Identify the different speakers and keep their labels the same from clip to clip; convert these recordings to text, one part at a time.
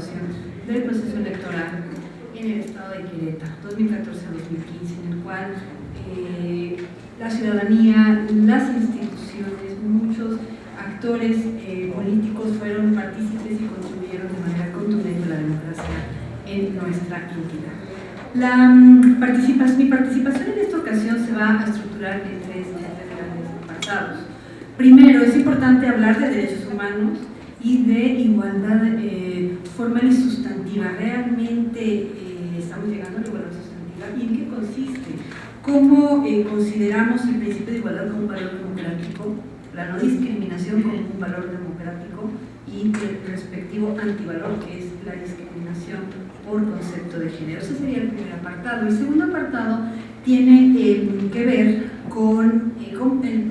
Speaker 1: evaluación del proceso electoral en el estado de Querétaro, 2014 a 2015, en el cual la ciudadanía, las instituciones, muchos actores políticos fueron partícipes y contribuyeron de manera contundente a la democracia en nuestra entidad. Mi participación en esta ocasión se va a estructurar en tres grandes apartados. Primero, es importante hablar de derechos humanos y de igualdad formal y sustantiva. Realmente estamos llegando a la igualdad sustantiva. ¿Y en qué consiste? ¿Cómo consideramos el principio de igualdad como un valor democrático, la no discriminación como un valor democrático y el respectivo antivalor, que es la discriminación por concepto de género? Ese sería el primer apartado. El segundo apartado tiene que ver con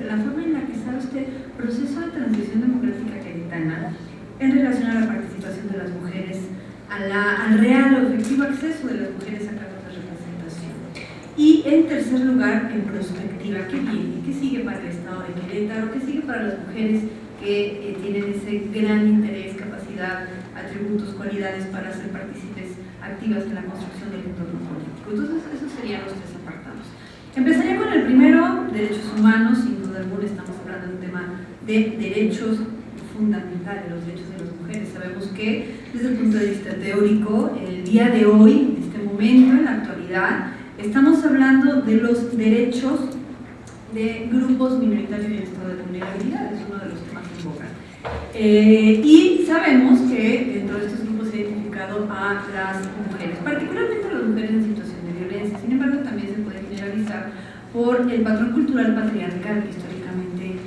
Speaker 1: la forma en la que está este proceso de transición democrática queretana en relación a la participación de las mujeres, al real o efectivo acceso de las mujeres a cargos de representación. Y en tercer lugar, en perspectiva, ¿qué viene? ¿Qué sigue para el estado de Querétaro? ¿Qué sigue para las mujeres que tienen ese gran interés, capacidad, atributos, cualidades para ser partícipes activas en la construcción del entorno político? Entonces, esos serían los tres apartados. Empezaría con el primero, derechos humanos. Sin duda alguna estamos hablando de un tema de derechos fundamentales, los derechos de las mujeres. Sabemos que desde el punto de vista teórico, el día de hoy, en este momento, en la actualidad, estamos hablando de los derechos de grupos minoritarios en estado de vulnerabilidad, es uno de los temas en boga. Y sabemos que dentro de estos grupos se ha identificado a las mujeres, particularmente a las mujeres en situación de violencia. Sin embargo, también se puede generalizar por el patrón cultural patriarcal que históricamente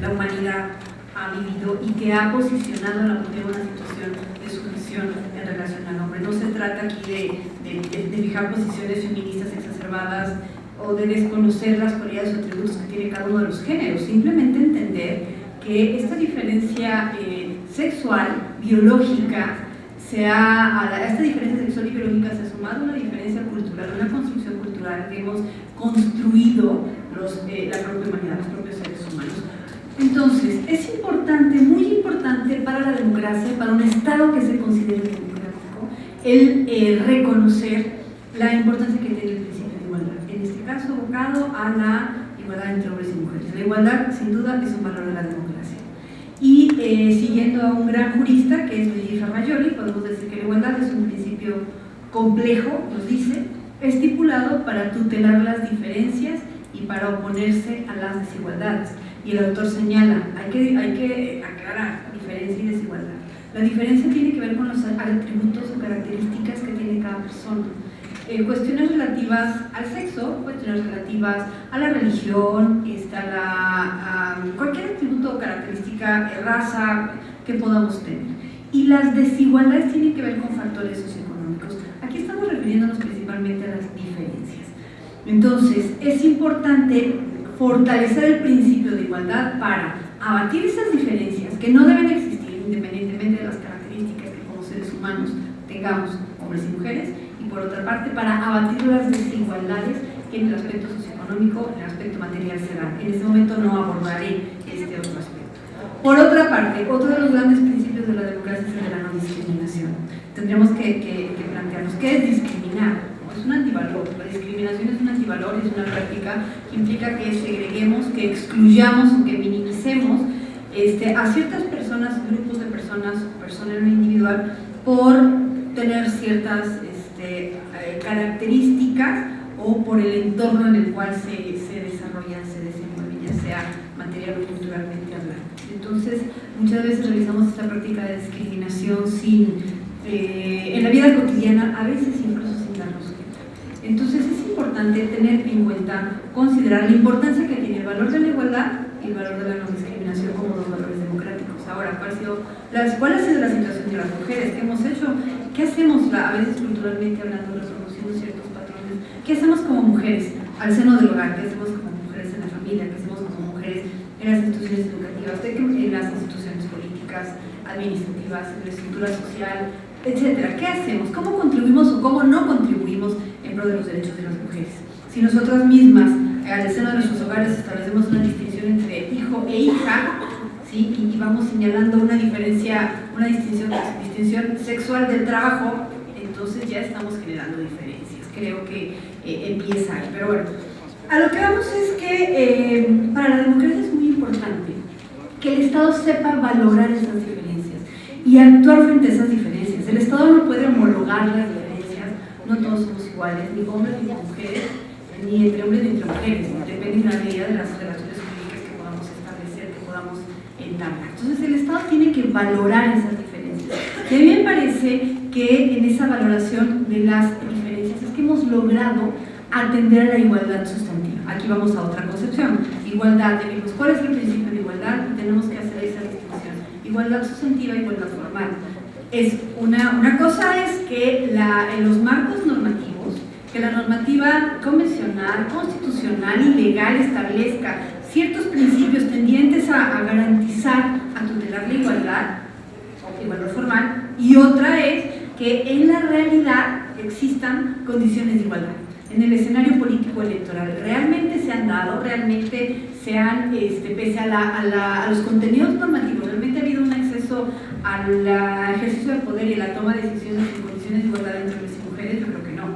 Speaker 1: la humanidad ha vivido y que ha posicionado a la mujer en una situación de sujeción en relación al hombre. No se trata aquí de fijar posiciones feministas exacerbadas o de desconocer las cualidades o atributos que tiene cada uno de los géneros, simplemente entender que esta diferencia sexual, biológica, a esta diferencia sexual y biológica se ha sumado una diferencia cultural, una construcción cultural que hemos construido la propia humanidad, los propios seres humanos. Entonces, es importante, muy importante para la democracia, para un Estado que se considere democrático, el reconocer la importancia que tiene el principio de igualdad. En este caso, abocado a la igualdad entre hombres y mujeres. La igualdad, sin duda, es un valor de la democracia. Y siguiendo a un gran jurista, que es Luigi Ferrajoli, podemos decir que la igualdad es un principio complejo, nos dice, estipulado para tutelar las diferencias y para oponerse a las desigualdades. Y el autor señala, hay que aclarar diferencia y desigualdad. La diferencia tiene que ver con los atributos o características que tiene cada persona. Cuestiones relativas al sexo, cuestiones relativas a la religión, cualquier atributo o característica, raza que podamos tener. Y las desigualdades tienen que ver con factores socioeconómicos. Aquí estamos refiriéndonos principalmente a las diferencias. Entonces, es importante fortalecer el principio de igualdad para abatir esas diferencias que no deben existir independientemente de las características que como seres humanos tengamos, hombres y mujeres, y por otra parte para abatir las desigualdades que en el aspecto socioeconómico, en el aspecto material se dan. En este momento no abordaré este otro aspecto. Por otra parte, otro de los grandes principios de la democracia es el de la no discriminación. Tendríamos que plantearnos ¿qué es discriminar? Es un antivalor. La discriminación es un antivalor, es una práctica que implica que segreguemos, que excluyamos o que minimicemos a ciertas personas, grupos de personas, persona en lo individual, por tener ciertas características o por el entorno en el cual se desarrollan, se desenvuelven, ya sea material o culturalmente hablando. Entonces, muchas veces realizamos esta práctica de discriminación en la vida cotidiana, a veces incluso sin darnos cuenta. Entonces, es importante tener en cuenta, considerar la importancia que tiene el valor de la igualdad y el valor de la no discriminación como dos valores democráticos. Ahora, ¿cuál ha sido la situación de las mujeres? ¿Qué hemos hecho? ¿Qué hacemos, a veces culturalmente hablando, reconociendo ciertos patrones? ¿Qué hacemos como mujeres al seno del hogar? ¿Qué hacemos como mujeres en la familia? ¿Qué hacemos como mujeres en las instituciones educativas? En las instituciones políticas, administrativas, en la estructura social, etcétera? ¿Qué hacemos? ¿Cómo contribuimos o cómo no contribuimos en pro de los derechos de las mujeres? Si nosotras mismas, al seno de nuestros hogares, establecemos una distinción entre hijo e hija, ¿sí? Y vamos señalando una distinción sexual del trabajo, entonces ya estamos generando diferencias. Creo que empieza ahí, pero bueno. A lo que vamos es que para la democracia es muy importante que el Estado sepa valorar esas diferencias y actuar frente a esas diferencias. El Estado no puede homologar las diferencias, no todos somos iguales, ni hombres ni mujeres, ni entre hombres ni entre mujeres, depende en gran medida de las relaciones jurídicas que podamos establecer, que podamos entablar. Entonces el Estado tiene que valorar esas diferencias. Y a mí me parece que en esa valoración de las diferencias es que hemos logrado atender a la igualdad sustantiva. Aquí vamos a otra concepción. Igualdad, tenemos cuál es el principio de igualdad y tenemos que hacer esa distinción. Igualdad sustantiva, igualdad formal. Una cosa es que en los marcos normativos, que la normativa convencional, constitucional y legal establezca ciertos principios tendientes a garantizar, a tutelar la igualdad, o igualdad formal, y otra es que en la realidad existan condiciones de igualdad. En el escenario político electoral, ¿realmente se han dado? ¿Realmente se han, pese a los contenidos normativos, realmente ha habido un acceso al ejercicio del poder y a la toma de decisiones en condiciones de igualdad entre hombres y mujeres? Yo creo que no.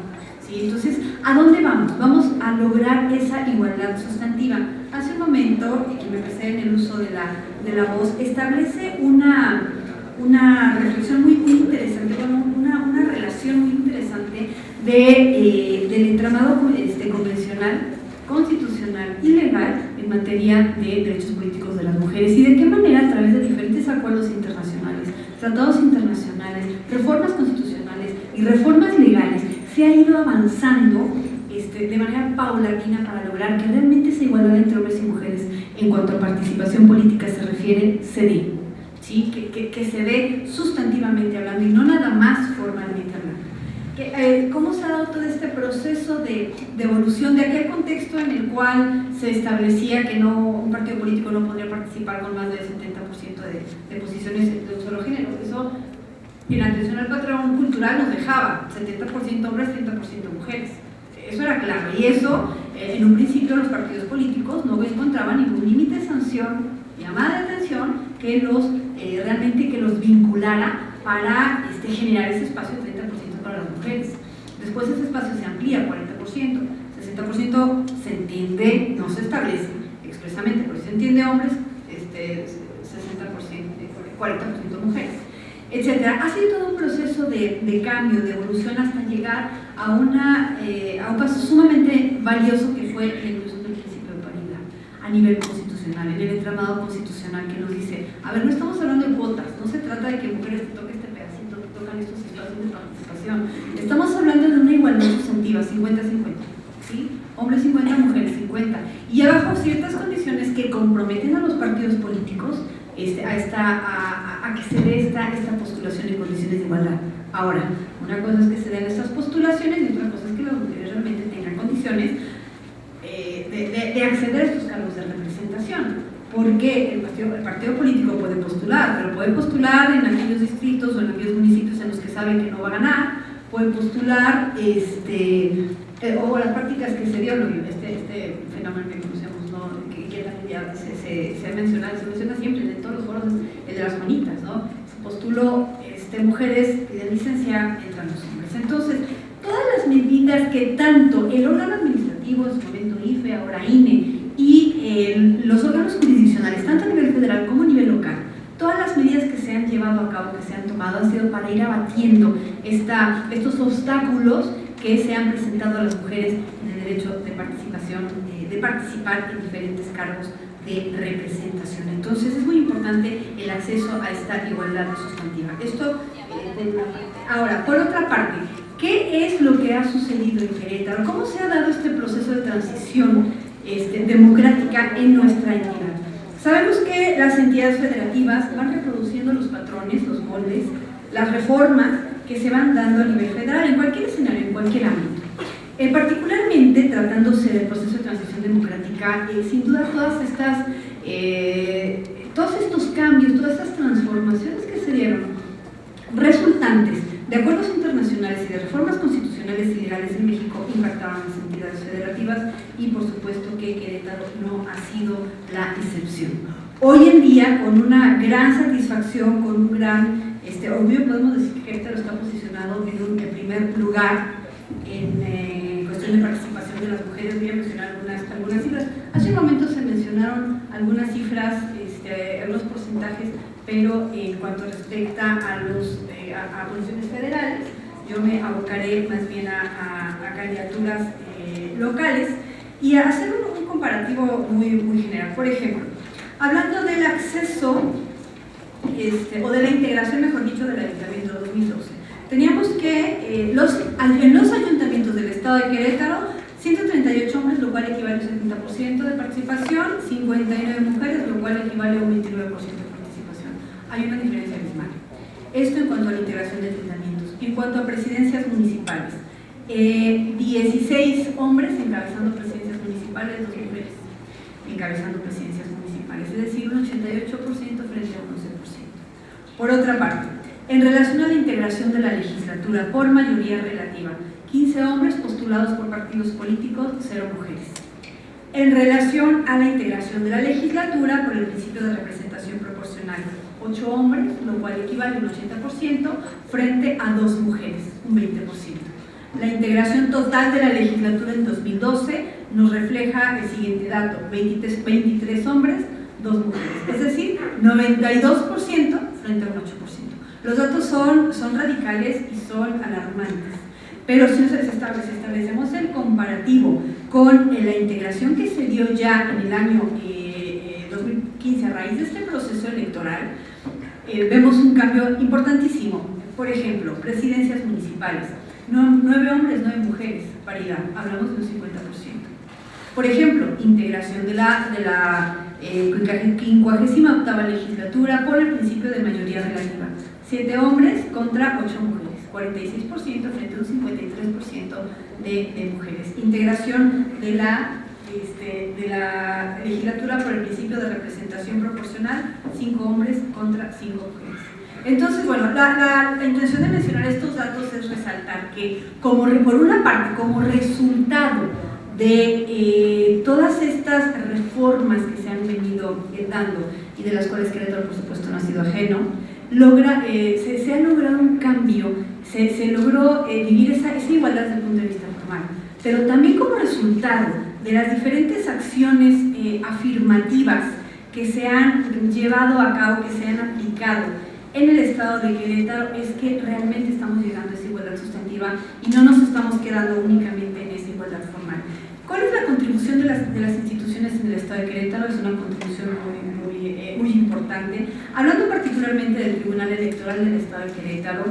Speaker 1: ¿Sí? Entonces, ¿a dónde vamos? Vamos a lograr esa igualdad sustantiva. Hace un momento, y que me precede en el uso de la voz, establece una reflexión muy interesante, una relación muy interesante del entramado convencional, constitucional y legal en materia de derechos políticos de las mujeres y de qué manera a través de diferentes acuerdos internacionales, tratados internacionales, reformas constitucionales y reformas legales se ha ido avanzando de manera paulatina para lograr que realmente esa igualdad entre hombres y mujeres en cuanto a participación política se refiere, se dé. ¿Sí? Que se dé sustantivamente hablando y no nada más formalmente hablando. ¿Cómo se ha dado todo este proceso de evolución de aquel contexto en el cual se establecía que un partido político no podría participar con más del 70% de posiciones de un solo género? Eso, en atención al patrón cultural, nos dejaba 70% hombres, 30% mujeres. Eso era claro, y eso, en un principio, los partidos políticos no encontraban ningún límite de sanción, llamada de atención, que realmente que los vinculara para generar ese espacio de 30% para las mujeres. Después ese espacio se amplía a 40%, 60% se entiende, no se establece expresamente, pero se entiende hombres, 60%, 40% mujeres, etc. Ha sido todo un proceso de cambio, de evolución hasta llegar a un paso sumamente valioso que fue la inclusión del principio de paridad a nivel constitucional, en el entramado constitucional que nos dice, a ver, no estamos hablando de cuotas, no se trata de que mujeres te toquen este pedacito, te tocan estos espacios de participación, estamos hablando de una igualdad sustantiva, 50-50, ¿sí? Hombres 50, mujeres 50, y abajo ciertas condiciones que comprometen a los partidos políticos a que se dé esta postulación en condiciones de igualdad. Ahora, una cosa es que se den estas postulaciones y otra cosa es que las mujeres realmente tengan condiciones de acceder a estos cargos de representación, porque el partido político puede postular, pero puede postular en aquellos distritos o en aquellos municipios en los que saben que no va a ganar, puede postular o las prácticas que se dio, este fenómeno que conocemos, ¿no? que ya se menciona siempre en todos los foros, el de las manitas, ¿no? Se postuló mujeres piden licencia, entran los hombres. Entonces, todas las medidas que tanto el órgano administrativo, en su momento IFE, ahora INE, y los órganos jurisdiccionales, tanto a nivel federal como a nivel local, todas las medidas que se han llevado a cabo, que se han tomado, han sido para ir abatiendo estos obstáculos que se han presentado a las mujeres en el derecho de participación, de participar en diferentes cargos de representación. Entonces es muy importante el acceso a esta igualdad sustantiva. Esto por una parte. Ahora, por otra parte, ¿qué es lo que ha sucedido en Querétaro? ¿Cómo se ha dado este proceso de transición democrática en nuestra entidad? Sabemos que las entidades federativas van reproduciendo los patrones, los moldes, las reformas que se van dando a nivel federal, en cualquier escenario, en cualquier ámbito. Particularmente tratándose del proceso de transición democrática, sin duda todos estos cambios, todas estas transformaciones que se dieron, resultantes de acuerdos internacionales y de reformas constitucionales y legales en México, impactaron a las entidades federativas y por supuesto que Querétaro no ha sido la excepción. Hoy en día, con una gran satisfacción, con un gran orgullo, podemos decir que Querétaro está posicionado en primer lugar en cuestión de participación de las mujeres. Voy a mencionar algunas cifras. Hace un momento se mencionaron algunas cifras, algunos porcentajes, pero en cuanto respecta a posiciones federales, yo me abocaré más bien a candidaturas locales y a hacer un comparativo muy general. Por ejemplo, hablando del acceso o de la integración, mejor dicho, del Ayuntamiento 2012, teníamos que en los ayuntamientos del estado de Querétaro, 138 hombres, lo cual equivale a un 70% de participación, 59 mujeres, lo cual equivale a un 29% de participación. Hay una diferencia abismal. Esto en cuanto a la integración de ayuntamientos. En cuanto a presidencias municipales, 16 hombres encabezando presidencias municipales, 2 mujeres encabezando presidencias municipales, es decir, un 88% frente a un 11%. Por otra parte, en relación a la integración de la legislatura por mayoría relativa, 15 hombres postulados por partidos políticos, 0 mujeres. En relación a la integración de la legislatura por el principio de representación proporcional, 8 hombres, lo cual equivale a un 80%, frente a 2 mujeres, un 20%. La integración total de la legislatura en 2012 nos refleja el siguiente dato: 23 hombres, 2 mujeres, es decir, 92% frente a un 8%. Los datos son radicales y son alarmantes, pero si establecemos el comparativo con la integración que se dio ya en el año 2015 a raíz de este proceso electoral, vemos un cambio importantísimo. Por ejemplo, presidencias municipales, 9 hombres, 9 mujeres, paridad, hablamos de un 50%. Por ejemplo, integración de la 58ª legislatura por el principio de mayoría relativa, 7 hombres contra 8 mujeres, 46% frente a un 53% de mujeres. Integración de la legislatura por el principio de representación proporcional, 5 hombres contra 5 mujeres. Entonces, bueno, la intención de mencionar estos datos es resaltar que, por una parte, como resultado de todas estas reformas que se han venido dando y de las cuales Querétaro, por supuesto, no ha sido ajeno, se ha logrado un cambio, se logró vivir esa igualdad desde el punto de vista formal, pero también como resultado de las diferentes acciones afirmativas que se han llevado a cabo, que se han aplicado en el estado de Querétaro, es que realmente estamos llegando a esa igualdad sustantiva y no nos estamos quedando únicamente en esa igualdad formal. ¿Cuál es la contribución de las instituciones en el estado de Querétaro? Es una contribución muy importante. Hablando particularmente del Tribunal Electoral del estado de Querétaro,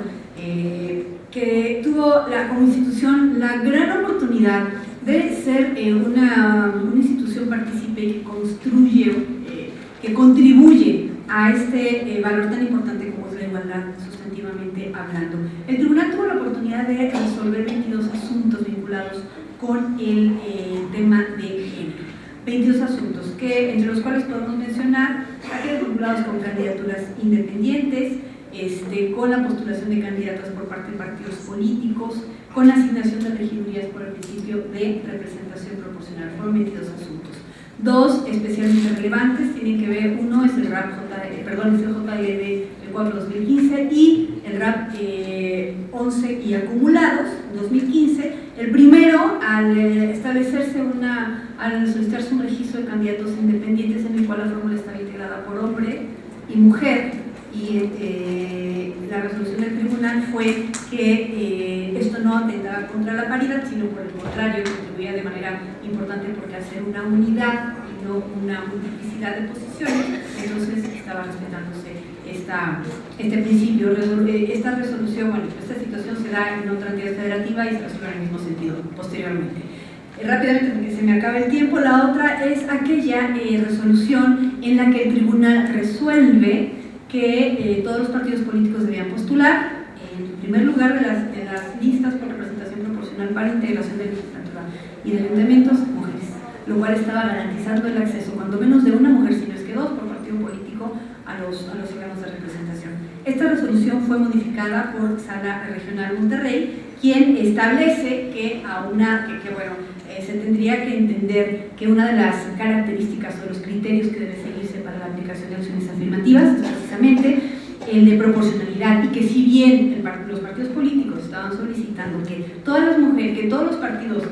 Speaker 1: que tuvo como institución la gran oportunidad de ser una institución partícipe que contribuye a este valor tan importante como es la igualdad sustantivamente hablando. El tribunal tuvo la oportunidad de resolver 22 asuntos vinculados con el tema de género. 22 asuntos, entre los cuales podemos mencionar aquellos vinculados con candidaturas independientes, con la postulación de candidatas por parte de partidos políticos, con la asignación de regidurías por el principio de representación proporcional. Fueron 22 asuntos. 2 especialmente relevantes tienen que ver, uno es el JLB 4-2015 y el RAP 11 y acumulados 2015. El primero, al solicitarse un registro de candidatos independientes en el cual la fórmula estaba integrada por hombre y mujer, y la resolución del tribunal fue que esto no atentaba contra la paridad, sino por el contrario, contribuía de manera importante porque al ser una unidad y no una multiplicidad de posiciones, entonces estaba respetándose este principio. Esta resolución, esta situación se da en otra entidad federativa y se resuelve en el mismo sentido posteriormente. Rápidamente, porque se me acaba el tiempo, la otra es aquella resolución en la que el tribunal resuelve que todos los partidos políticos debían postular en primer lugar de las listas por representación proporcional para integración de legislatura y de ayuntamientos, mujeres, lo cual estaba garantizando el acceso, cuando menos de una mujer, si no es que 2 por partido político, a los órganos de representación. Esta resolución fue modificada por Sala Regional Monterrey, quien establece que se tendría que entender que una de las características o los criterios que debe seguirse para la aplicación de acciones afirmativas, es precisamente el de proporcionalidad, y que si bien los partidos políticos estaban solicitando que todas las mujeres, que todos los partidos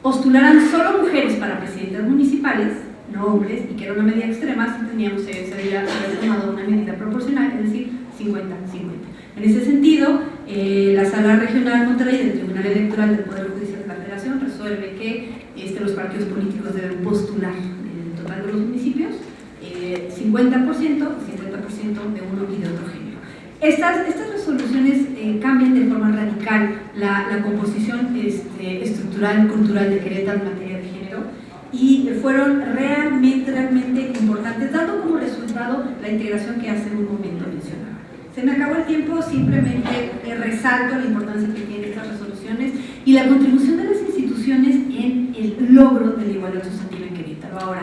Speaker 1: postularan solo mujeres para presidentas municipales, no hombres, y que era una medida extrema, sí teníamos que haber tomado una medida proporcional, es decir, 50-50. En ese sentido, la Sala Regional Monterrey del Tribunal Electoral del Poder Judicial de la Federación resuelve que los partidos políticos deben postular en el total de los municipios 50% y 50% de uno y de otro género. Estas resoluciones cambian de forma radical la composición estructural, cultural de Querétaro en materia de género, y fueron realmente importantes, dando como resultado la integración que hace un momento mencionaba. Se me acabó el tiempo, simplemente resalto la importancia que tienen estas resoluciones y la contribución de las instituciones en el logro de la igualdad sustantiva en Querétaro. Ahora,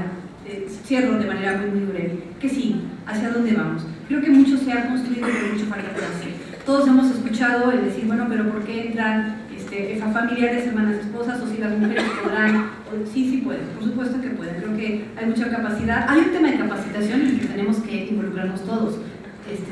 Speaker 1: cierro de manera muy breve, que sí, ¿hacia dónde vamos? Creo que mucho se ha construido, pero mucho falta por hacer. Todos hemos escuchado el decir, bueno, pero ¿por qué entran familiares, hermanas, esposas, o si las mujeres podrán? Sí pueden, por supuesto que pueden. Creo que hay mucha capacidad. Hay un tema de capacitación en el que tenemos que involucrarnos todos,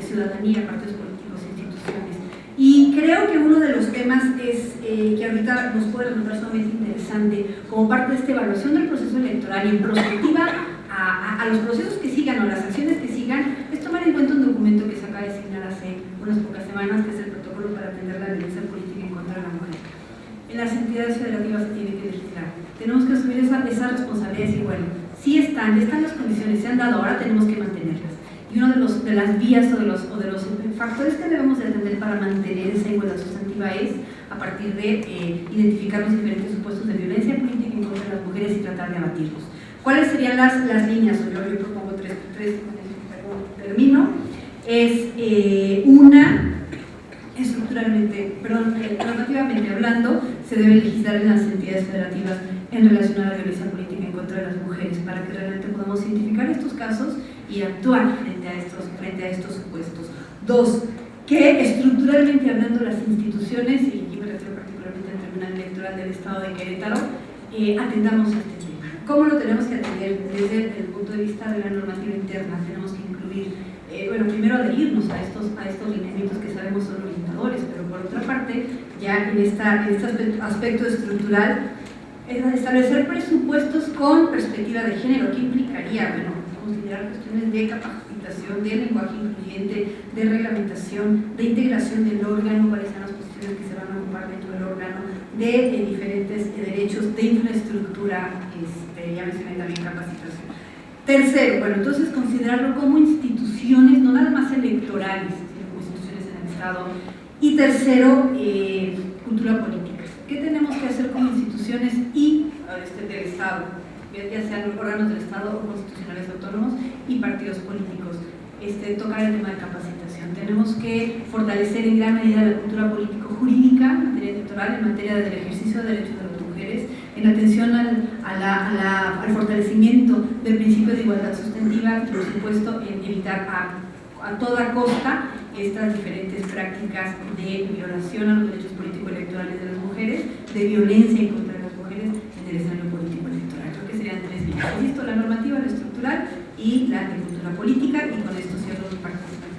Speaker 1: ciudadanía, partidos políticos, instituciones. Y creo que uno de los temas es que ahorita nos puede resultar sumamente interesante como parte de esta evaluación del proceso electoral y en perspectiva a los procesos que sigan o las acciones que sigan, es tomar en cuenta un documento que se acaba de asignar hace unas pocas semanas, que es el protocolo para atender la violencia política en contra de la mujer. En las entidades federativas se tiene que legislar. Tenemos que asumir esa responsabilidad y decir, bueno, sí están las condiciones, se han dado, ahora tenemos que mantenerlas. Y uno de las vías o de los factores que debemos de atender para mantener esa igualdad sustantiva es a partir de identificar los diferentes supuestos de violencia política en contra de las mujeres y tratar de abatirlos. ¿Cuáles serían las líneas? Yo propongo tres, termino. Es una, normativamente hablando, se debe legislar en las entidades federativas en relación a la violencia política en contra de las mujeres, para que realmente podamos identificar estos casos y actuar frente a estos supuestos. Dos, que estructuralmente hablando las instituciones, y aquí me refiero particularmente al Tribunal Electoral del Estado de Querétaro, atendamos a este tema. ¿Cómo lo tenemos que atender? Desde el punto de vista de la normativa interna, tenemos que incluir, primero adherirnos a estos lineamientos que sabemos son orientadores, pero por otra parte, ya en este aspecto estructural, establecer presupuestos con perspectiva de género. ¿Qué implicaría? Considerar cuestiones de capacitación, de lenguaje incluyente, de reglamentación, de integración del órgano, cuáles son las posiciones que se van a ocupar dentro del órgano, de diferentes derechos, de infraestructura, ya mencioné también capacitación. Tercero, entonces considerarlo como instituciones, no nada más electorales, sino como instituciones en el Estado. Y tercero, cultura política. ¿Qué tenemos que hacer como instituciones y del Estado? Ya sean órganos del Estado o constitucionales autónomos y partidos políticos, tocar el tema de capacitación. Tenemos que fortalecer en gran medida la cultura político-jurídica en materia electoral, en materia del ejercicio de derechos de las mujeres, en atención al fortalecimiento del principio de igualdad sustantiva y, por supuesto, en evitar a toda costa estas diferentes prácticas de violación a los derechos político-electorales de las mujeres, de violencia en contra de las mujeres en el escenario político-electoral. Creo que serían tres líneas. Insisto, la normativa, la estructural y la de cultura política, y con esto cierro mi participación.